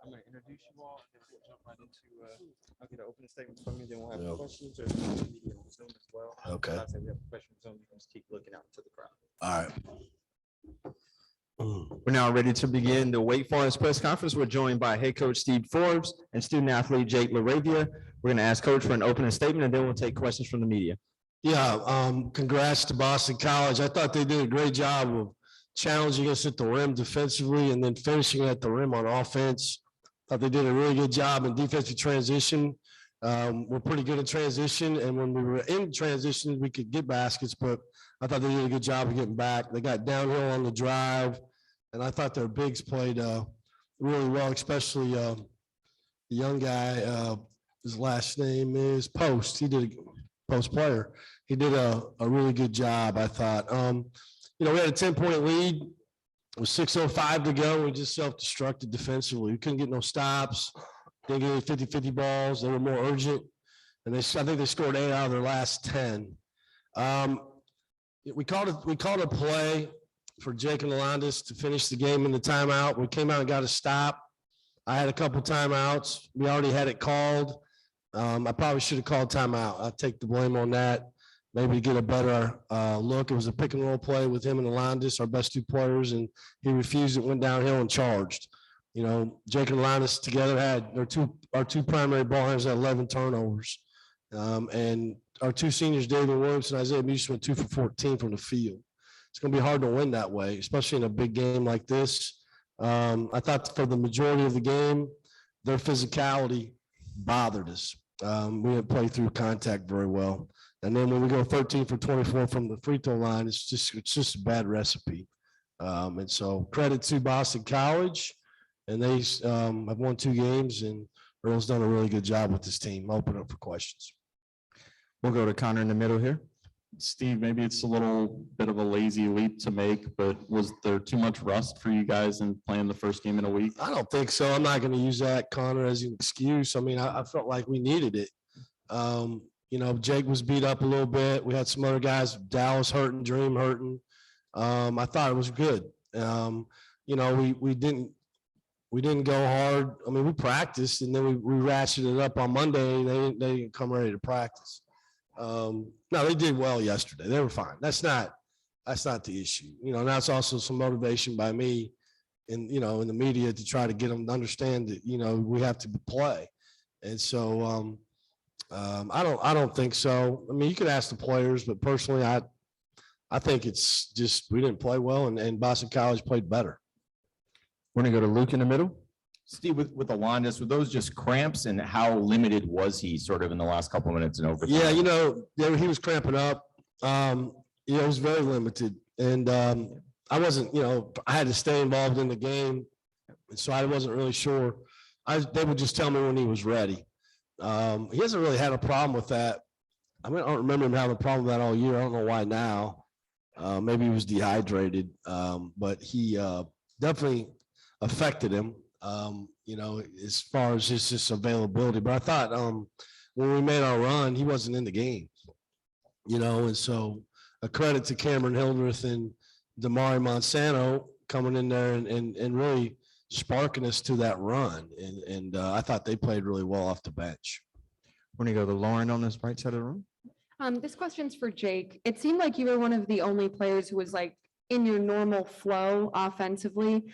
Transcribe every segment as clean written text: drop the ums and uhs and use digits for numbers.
I'm going to introduce you all, and then we'll jump right into. I'll get an opening statement from you, then we'll have questions or media on Zoom as well. Okay. If I say we have a question on Zoom, you can just keep looking out to the crowd. All right. We're now ready to begin the Wake Forest press conference. We're joined by head coach Steve Forbes and student athlete Jake LaRavia. We're going to ask coach for an opening statement, and then we'll take questions from the media. Yeah, congrats to Boston College. I thought they did a great job of challenging us at the rim defensively and then finishing at the rim on offense. Thought they did a really good job in defensive transition. We're pretty good at transition, and when we were in transition, we could get baskets, but I thought they did a good job of getting back. They got downhill on the drive, and I thought their bigs played really well, especially the young guy. His last name is Post. He did a post player. He did a really good job, I thought. We had a 10-point lead. It was 6:05 to go. We just self-destructed defensively. We couldn't get no stops. Didn't get any 50-50 balls. They were more urgent. And I think they scored 8 out of their last 10. We called a play for Jake and Alondas to finish the game in the timeout. We came out and got a stop. I had a couple timeouts. We already had it called. I probably should have called timeout. I'll take the blame on that. Maybe get a better look. It was a pick and roll play with him and Alondas, our best two players, and he refused it, went downhill and charged. Jake and Alondas together had our two primary ball handlers had 11 turnovers. And our two seniors, David Williams and Isaiah Musa, went 2 for 14 from the field. It's going to be hard to win that way, especially in a big game like this. I thought for the majority of the game, their physicality bothered us. We didn't play through contact very well. And then when we go 13 for 24 from the free throw line, it's just a bad recipe. And so credit to Boston College, and they have won 2 games, and Earl's done a really good job with this team. I'll open up for questions. We'll go to Connor in the middle here. Steve, maybe it's a little bit of a lazy leap to make, but was there too much rust for you guys in playing the first game in a week? I don't think so. I'm not going to use that, Connor, as an excuse. I mean, I felt like we needed it. Jake was beat up a little bit. We had some other guys, Dallas hurting, Dream hurting. I thought it was good. We didn't go hard. I mean, we practiced, and then we ratcheted it up on Monday. And they didn't come ready to practice. No, they did well yesterday. They were fine. That's not the issue. That's also some motivation by me in the media to try to get them to understand that, we have to play. And so I don't think so. I mean, you could ask the players, but personally, I think it's just we didn't play well, and Boston College played better. We're going to go to Luke in the middle. Steve, with Alondas, were those just cramps, and how limited was he sort of in the last couple of minutes in overtime? Yeah, he was cramping up. It was very limited. And I wasn't, I had to stay involved in the game. And so I wasn't really sure. They would just tell me when he was ready. He hasn't really had a problem with that. I don't remember him having a problem with that all year. I don't know why now. Maybe he was dehydrated. But he definitely affected him. As far as his availability. But I thought when we made our run, he wasn't in the game, and so a credit to Cameron Hildreth and Damari Monsanto coming in there and really sparking us to that run. And I thought they played really well off the bench. We're going to go to Lauren on this right side of the room. This question's for Jake. It seemed like you were one of the only players who was like in your normal flow offensively.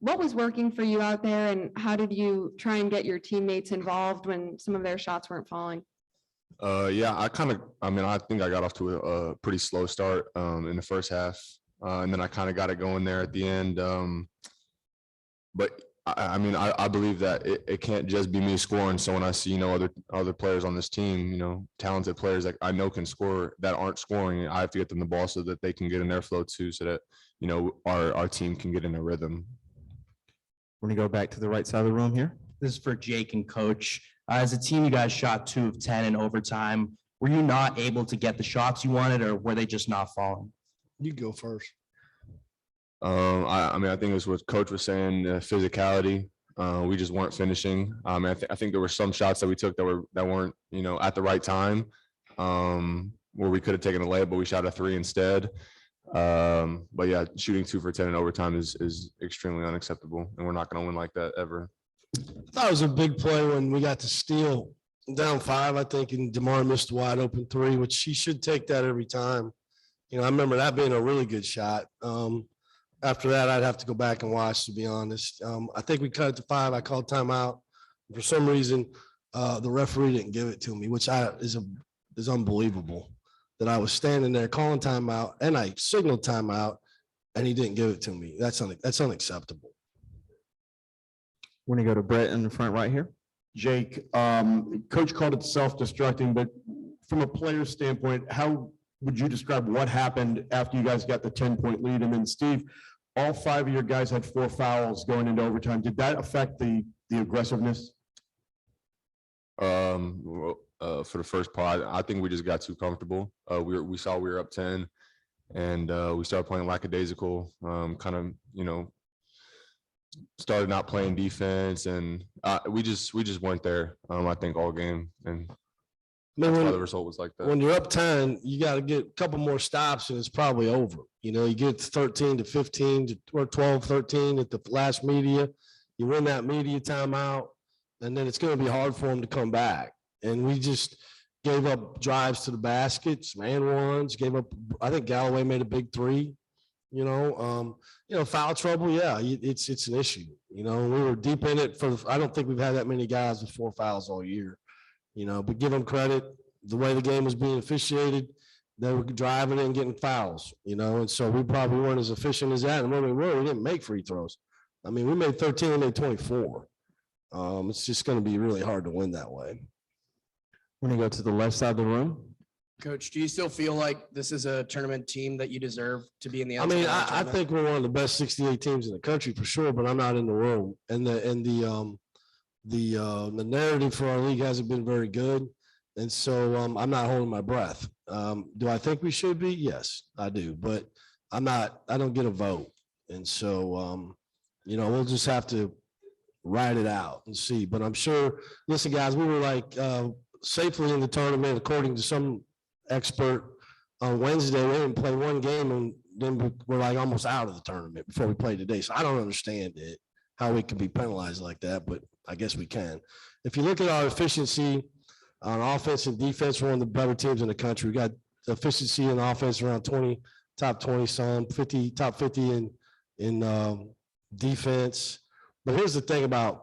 What was working for you out there, and how did you try and get your teammates involved when some of their shots weren't falling? I think I got off to a pretty slow start in the first half. And then I kind of got it going there at the end. But I believe that it can't just be me scoring. So when I see, other players on this team, talented players that I know can score that aren't scoring, I have to get them the ball so that they can get in their flow too, so that, our team can get in a rhythm. We're going to go back to the right side of the room here. This is for Jake and Coach. As a team, you guys shot 2 of 10 in overtime. Were you not able to get the shots you wanted, or were they just not falling? You go first. I think it was what Coach was saying, physicality. We just weren't finishing. I think there were some shots that we took that weren't, at the right time, where we could have taken a layup, but we shot a 3 instead. But yeah, shooting 2 for 10 in overtime is extremely unacceptable, and we're not going to win like that ever. I thought it was a big play when we got to steal down 5, I think, and DeMar missed a wide open 3, which he should take that every time. You know, I remember that being a really good shot. After that, I'd have to go back and watch, to be honest. I think we cut it to 5. I called timeout. For some reason, the referee didn't give it to me, which is unbelievable. That I was standing there calling timeout and I signaled timeout, and he didn't give it to me. That's unacceptable. We're gonna go to Brett in the front right here. Jake, coach called it self-destructing, but from a player's standpoint, how would you describe what happened after you guys got the 10-point lead? And then Steve, all 5 of your guys had 4 fouls going into overtime. Did that affect the aggressiveness? For the first part, I think we just got too comfortable. We saw we were up 10, and we started playing lackadaisical. Kind of, started not playing defense, and we just weren't there. I think all game, and that's why the result was like that. When you're up 10, you got to get a couple more stops, and it's probably over. You get 13 to 15 or 12, 13 at the last media. You win that media timeout, and then it's going to be hard for them to come back. And we just gave up drives to the baskets, man ones, gave up. I think Galloway made a big 3. Foul trouble. Yeah, it's an issue. We were deep in it I don't think we've had that many guys with 4 fouls all year. But give them credit. The way the game was being officiated, they were driving and getting fouls. And so we probably weren't as efficient as that. And when we were, we didn't make free throws. I mean, we made 13, we made 24. It's just going to be really hard to win that way. We're gonna go to the left side of the room. Coach, do you still feel like this is a tournament team that you deserve to be in the? I mean, I think we're one of the best 68 teams in the country for sure, but I'm not in the room. And the narrative for our league hasn't been very good, and so I'm not holding my breath. Do I think we should be? Yes, I do, but I'm not. I don't get a vote, and so we'll just have to ride it out and see. But I'm sure. Listen, guys, we were like safely in the tournament according to some expert on Wednesday. We didn't play one game, and then we're like almost out of the tournament before we played today. So I don't understand it, how we can be penalized like that, but I guess we can. If you look at our efficiency on offense and defense, we're one of the better teams in the country. We got efficiency in offense around 20, top 20 some, 50, top 50 in defense. But here's the thing about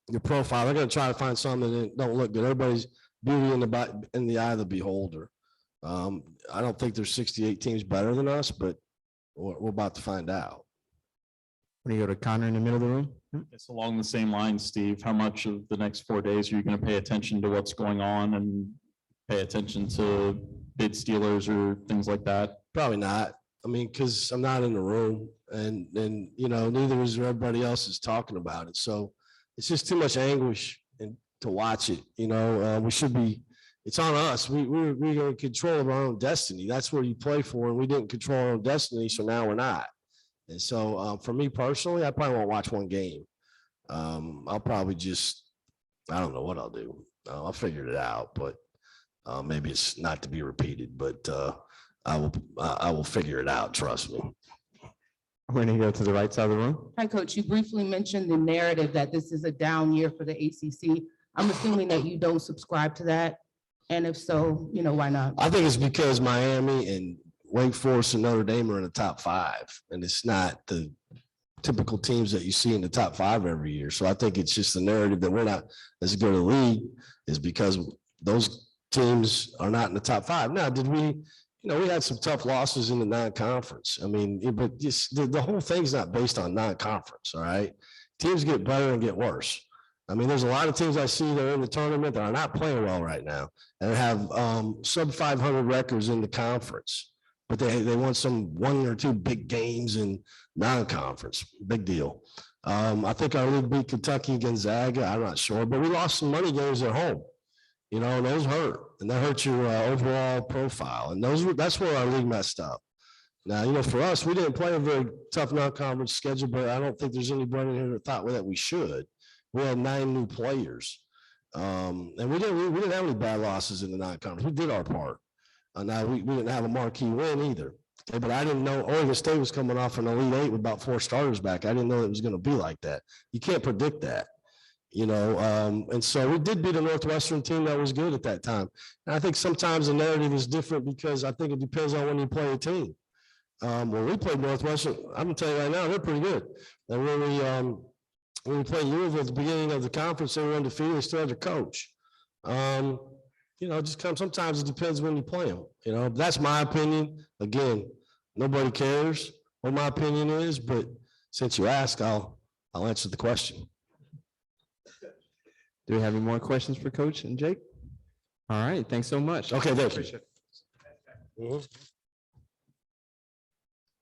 your profile. They're going to try to find something that don't look good. Everybody's beauty in the eye of the beholder. I don't think there's 68 teams better than us, but we're about to find out. When you go to Connor in the middle of the room. It's along the same lines, Steve. How much of the next 4 days are you going to pay attention to what's going on and pay attention to bid stealers or things like that? Probably not. I mean, because I'm not in the room, and neither is everybody else is talking about it. So it's just too much anguish and to watch it. We should be. It's on us. We're in control of our own destiny. That's what you play for, and we didn't control our own destiny, so now we're not. And so for me personally, I probably won't watch one game. I'll probably I don't know what I'll do. I'll figure it out, but maybe it's not to be repeated, but I will figure it out. Trust me. We're going to go to the right side of the room. Hi, Coach. You briefly mentioned the narrative that this is a down year for the ACC. I'm assuming that you don't subscribe to that. And if so, why not? I think it's because Miami and Wake Forest and Notre Dame are in the top 5, and it's not the typical teams that you see in the top 5 every year. So I think it's just the narrative that we're not as good a league is because those teams are not in the top 5. Now, did we? We had some tough losses in the non-conference. I mean, but the whole thing's not based on non-conference. All right, teams get better and get worse. I mean, there's a lot of teams I see that are in the tournament that are not playing well right now and have sub 500 records in the conference, but they won some 1 or 2 big games in non-conference. Big deal. I think our league beat Kentucky, Gonzaga. I'm not sure, but we lost some money games at home. And those hurt, and that hurts your overall profile. And that's where our league messed up. Now, for us, we didn't play a very tough non-conference schedule, but I don't think there's anybody here that thought that we should. We had 9 new players, and we didn't have any bad losses in the non-conference. We did our part. Now we didn't have a marquee win either. Okay, but I didn't know Oregon State was coming off an Elite 8 with about 4 starters back. I didn't know it was going to be like that. You can't predict that. And so we did beat a Northwestern team that was good at that time. And I think sometimes the narrative is different because I think it depends on when you play a team. When we played Northwestern, I'm gonna tell you right now, they're pretty good. And when we played Louisville at the beginning of the conference, they were undefeated, they still had their coach. Sometimes it depends when you play them. That's my opinion. Again, nobody cares what my opinion is, but since you ask, I'll answer the question. Do we have any more questions for Coach and Jake? All right, thanks so much. Okay, thank you.